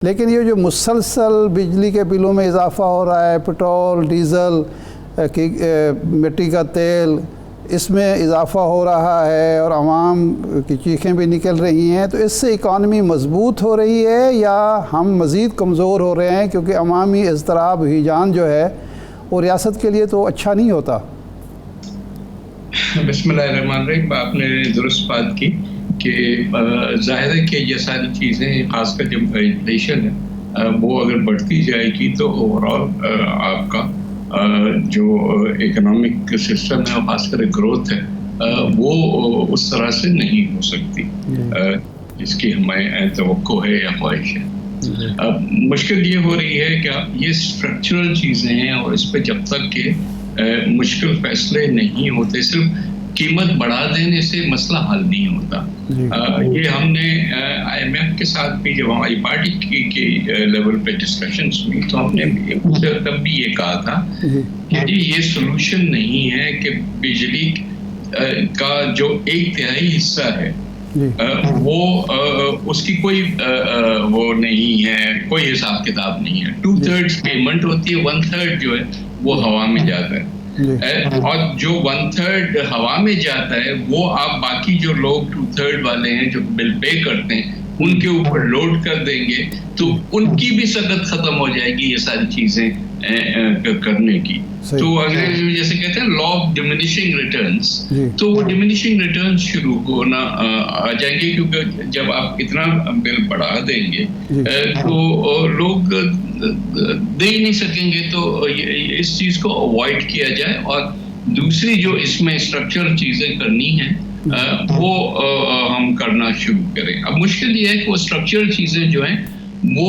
लेकिन ये जो मुसलसल बिजली के बिलों में इजाफ़ा हो रहा है, पेट्रोल, डीज़ल की मिट्टी का तेल, इसमें इजाफ़ा हो रहा है और आवाम की चीखें भी निकल रही हैं, तो इससे इकॉनमी मजबूत हो रही है या हम मज़ीद कमज़ोर हो रहे हैं? क्योंकि अवामी इज़्तिराब हिजान जो है वो रियासत के लिए तो अच्छा नहीं होता। बिस्मिल्लाहिर्रहमानिर्रहीम। आपने दुरुस्त बात की कि ज़ाहिर है कि ये सारी चीज़ें, खासकर जब इन्फ्लेशन है वो अगर बढ़ती जाएगी तो ओवरऑल आपका जो इकोनॉमिक सिस्टम है और खासकर ग्रोथ है वो उस तरह से नहीं हो सकती जिसकी हमें तवक्को है या ख्वाहिश है। अब मुश्किल ये हो रही है कि ये स्ट्रक्चरल चीज़ें हैं और इस पर जब तक के मुश्किल फैसले नहीं होते, सिर्फ कीमत बढ़ा देने से मसला हल नहीं होता। ये हमने IMF के साथ भी जब हमारी पार्टी की लेवल पे डिस्कशंस हुई तो हमने तब भी ये कहा था कि जी ये सोल्यूशन नहीं है कि बिजली का जो 1/3 हिस्सा है वो उसकी कोई वो नहीं है, कोई हिसाब किताब नहीं है। 2/3 पेमेंट होती है, 1/3 जो है वो हवा में जाता है। और जो 1/3 हवा में जाता है वो आप बाकी जो लोग 2/3 वाले हैं जो बिल पे करते हैं उनके ऊपर लोड कर देंगे तो उनकी भी सकत खत्म हो जाएगी ये सारी चीजें करने की। तो अगर जैसे कहते हैं लॉ ऑफ डिमिनिशिंग रिटर्न्स, तो वो डिमिनिशिंग रिटर्न्स शुरू होना आ जाएंगे, क्योंकि जब आप इतना बिल बढ़ा देंगे तो लोग दे ही नहीं सकेंगे। तो इस चीज को अवॉइड किया जाए और दूसरी जो इसमें स्ट्रक्चरल चीजें करनी है वो हम करना शुरू करें। अब मुश्किल ये है कि वो स्ट्रक्चरल चीजें जो हैं वो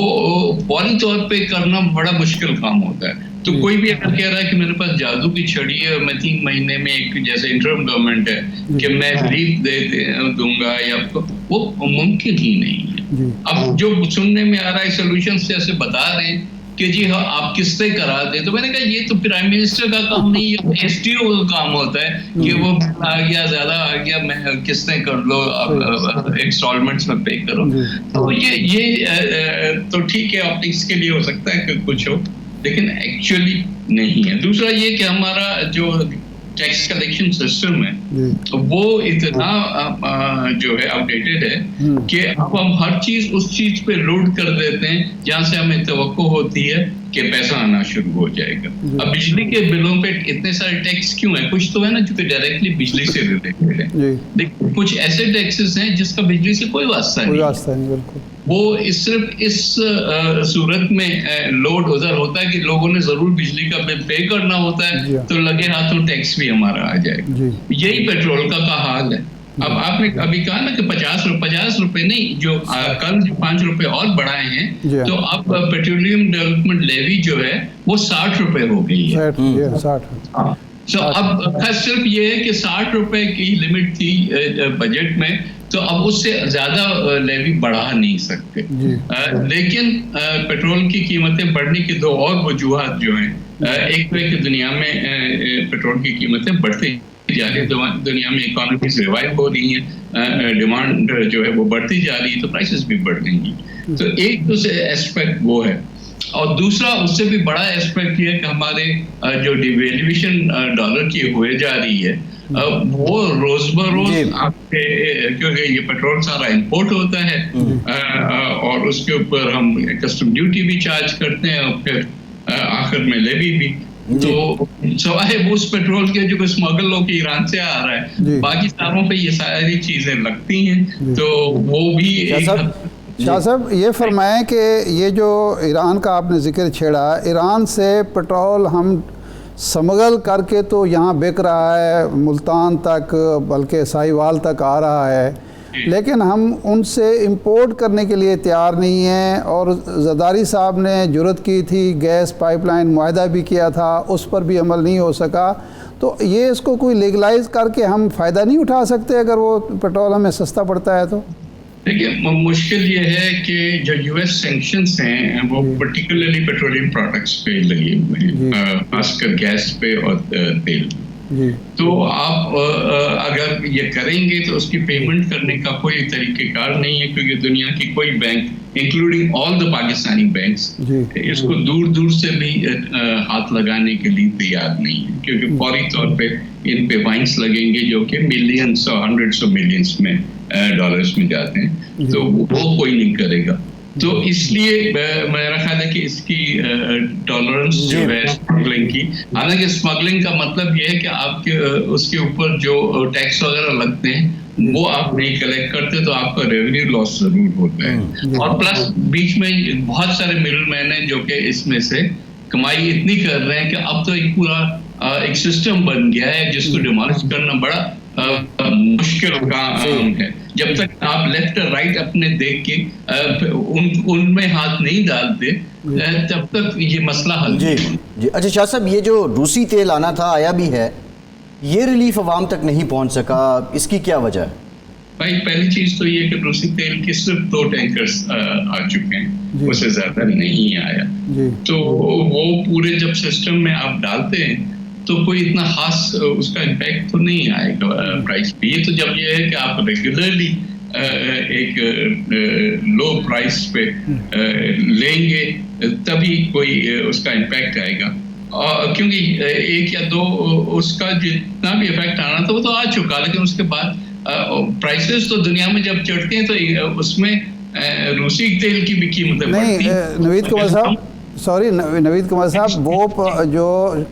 फौरी तौर पे करना बड़ा मुश्किल काम होता है। तो कोई भी अगर कह रहा है कि मेरे पास जादू की छड़ी है और मैं 3 महीने में एक जैसे इंटरम गवर्नमेंट है कि मैं रिलीफ दे दूंगा या वो मुमकिन ही नहीं है। अब जो सुनने में आ रहा है सोल्यूशन जैसे बता रहे हैं कि जी हाँ आप किस्तें करा दे, तो मैंने कहा ये तो प्राइम मिनिस्टर का काम नहीं है, SDO का काम होता है कि वो आ गया ज्यादा आ गया मैं किस्तें कर लो, अब इंस्टॉलमेंट्स में पे करो। तो ये तो ठीक है, ऑप्टिक्स के लिए हो सकता है कि कुछ हो, लेकिन एक्चुअली नहीं है। दूसरा ये कि हमारा जो टैक्स कलेक्शन सिस्टम है वो इतना जो है आउटडेटेड है कि अब हम हर चीज उस चीज पे लोड कर देते हैं जहां से हमें तवक्को होती है कि पैसा आना शुरू हो जाएगा। अब बिजली के बिलों पे इतने सारे टैक्स क्यों है? कुछ तो है ना जो कि डायरेक्टली बिजली से रिलेटेड है, लेकिन कुछ ऐसे टैक्सेस हैं जिसका बिजली से कोई वास्ता नहीं। बिल्कुल वो सिर्फ इस सूरत में लोड उधर होता है कि लोगों ने जरूर बिजली का बिल पे करना होता है तो लगे हाथों टैक्स भी हमारा आ जाएगा। यही पेट्रोल का हाल है। अब आपने अभी कहा ना कि 50 रुपए नहीं, जो कल जो 5 रुपए और बढ़ाए हैं तो अब पेट्रोलियम डेवलपमेंट लेवी जो है वो 60 रुपए हो गई है। 60। तो अब सिर्फ ये है कि 60 रुपए की लिमिट थी बजट में, तो अब उससे ज्यादा लेवी बढ़ा नहीं सकते। लेकिन पेट्रोल की कीमतें बढ़ने की 2 और वजूहात जो हैं, एक तो है कि दुनिया में पेट्रोल की कीमतें बढ़ती जा रही है, दुनिया में इकोनॉमीज रिवाइव हो रही है, डिमांड जो है वो बढ़ती जा रही है तो प्राइसेस भी बढ़ रही हैं। तो एक तो एस्पेक्ट वो है, और दूसरा उससे भी बड़ा एस्पेक्ट ये है कि हमारे जो डिवेल्यूएशन डॉलर की हुए जा रही है वो रोज बरोज आपके, क्योंकि ये पेट्रोल सारा इंपोर्ट होता है और उसके ऊपर हम कस्टम ड्यूटी भी चार्ज करते हैं और फिर आखिर में लेवी भी। तो सवाए उस पेट्रोल के जो स्मगल होकर ईरान से आ रहा है, बाकी सारों पे ये सारी चीजें लगती हैं, तो वो भी शाह साहब ये फरमाएं कि ये जो ईरान का आपने जिक्र छेड़ा, ईरान से पेट्रोल हम स्मगल करके तो यहाँ बिक रहा है मुल्तान तक, बल्कि साहिवाल तक आ रहा है, लेकिन हम उनसे इंपोर्ट करने के लिए तैयार नहीं हैं। और ज़रदारी साहब ने जुर्रत की थी, गैस पाइपलाइन मुआहदा भी किया था, उस पर भी अमल नहीं हो सका। तो ये इसको कोई लीगलाइज करके हम फ़ायदा नहीं उठा सकते अगर वो पेट्रोल हमें सस्ता पड़ता है तो? देखिए मुश्किल ये है कि जो US सैंक्शंस हैं वो पर्टिकुलरली पेट्रोलियम प्रोडक्ट्स पे लगे हुए हैं, खासकर गैस पे और तेल। तो आप अगर ये करेंगे तो उसकी पेमेंट करने का कोई तरीक़ेकार नहीं है, क्योंकि दुनिया की कोई bank including all the Pakistani banks इसको दूर दूर से भी हाथ लगाने के लिए तैयार नहीं है, क्योंकि फौरी तौर पे इन पे फाइन्स लगेंगे जो कि मिलियंस और हंड्रेड्स ऑफ मिलियंस में डॉलर्स में जाते हैं, तो वो कोई नहीं करेगा। तो इसलिए मेरा ख्याल है कि इसकी टॉलरेंस जो है स्मगलिंग की, हालांकि स्मगलिंग का मतलब ये है कि आपके उसके ऊपर जो टैक्स वगैरह लगते हैं वो आप नहीं कलेक्ट करते, तो आपका रेवेन्यू लॉस जरूर होता है। और प्लस बीच में बहुत सारे मिडलमैन हैं जो कि इसमें से कमाई इतनी कर रहे हैं कि अब तो एक पूरा एक सिस्टम बन गया है जिसको डिमोलिश करना बड़ा मुश्किल काम है। जब तक आप लेफ्ट और राइट अपने देख के उनमें हाथ नहीं डालते तब तक ये मसला हल नहीं होगा। जी अच्छा शाह साहब, ये जो रूसी तेल आना था आया भी है, ये रिलीफ अवाम तक नहीं पहुंच सका, इसकी क्या वजह है? भाई पहली चीज तो ये कि रूसी तेल के सिर्फ 2 टैंकर्स आ चुके हैं, उससे ज्यादा नहीं आया। तो वो पूरे जब सिस्टम में आप डालते हैं तो कोई इतना खास उसका इम्पैक्ट तो नहीं आएगा प्राइस पे। ये तो जब ये है कि आप रेगुलरली एक लो प्राइस पे लेंगे तभी कोई उसका इम्पैक्ट आएगा, क्योंकि 1 या 2 उसका जितना भी इफेक्ट आना था वो तो आ चुका, लेकिन उसके बाद प्राइसेस तो दुनिया में जब चढ़ते हैं तो उसमें रूसी तेल की भी कीमतें बढ़ती हैं। नवीद कुमार साहब, सॉरी नवीद कुमार साहब, वो जो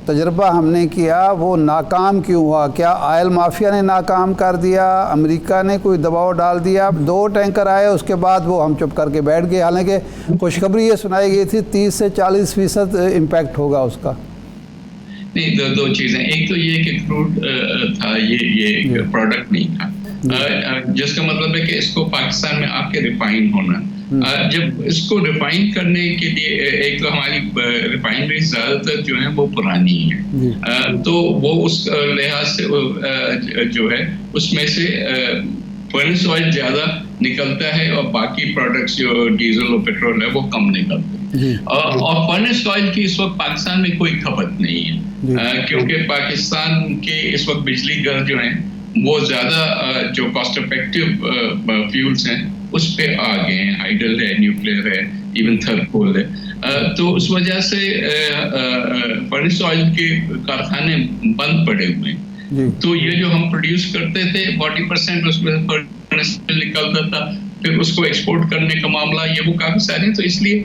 तजर्बा हमने किया वो नाकाम क्यों हुआ? क्या ऑयल माफिया ने नाकाम कर दिया? अमेरिका ने कोई दबाव डाल दिया? 2 टैंकर आए, उसके बाद वो हम चुप करके बैठ गए, हालांकि खुशखबरी ये सुनाई गई थी 30 से 40% इम्पैक्ट होगा उसका। नहीं, दो चीजें, एक तो ये कि क्रूड था, ये प्रोडक्ट नहीं था, जिसका मतलब है कि इसको पाकिस्तान में आके रिफाइन होना। जब इसको रिफाइन करने के लिए एक तो हमारी रिफाइनरी ज्यादातर जो है वो पुरानी है, तो वो उस लिहाज से जो है उसमें से फर्नेस ऑयल ज्यादा निकलता है और बाकी प्रोडक्ट्स जो डीजल और पेट्रोल है वो कम निकलते हैं। और फर्नेस ऑयल की इस वक्त पाकिस्तान में कोई खपत नहीं है, क्योंकि पाकिस्तान के इस वक्त बिजली घर जो है वो ज्यादा जो कॉस्ट इफेक्टिव फ्यूल्स हैं उस पे आ गए हैं, हाइडल है, न्यूक्लियर है, इवन थर्मल है। तो उस वजह से फर्नेस ऑयल के कारखाने बंद पड़े हुए हैं। तो ये जो हम प्रोड्यूस करते थे 40% उसमें फर्नेस ऑयल निकलता था, फिर उसको एक्सपोर्ट करने का मामला, ये वो काफी सारे, तो इसलिए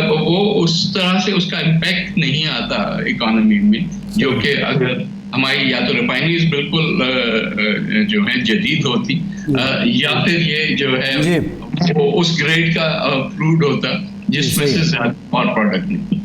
वो उस तरह से उसका इम्पैक्ट नहीं आता इकोनॉमी में, जो कि अगर हमारी या तो रिफाइनरीज बिल्कुल जो है जदीद होती या फिर ये जो है वो उस ग्रेड का क्रूड होता जिसमें से ज्यादा और प्रोडक्ट निकलता।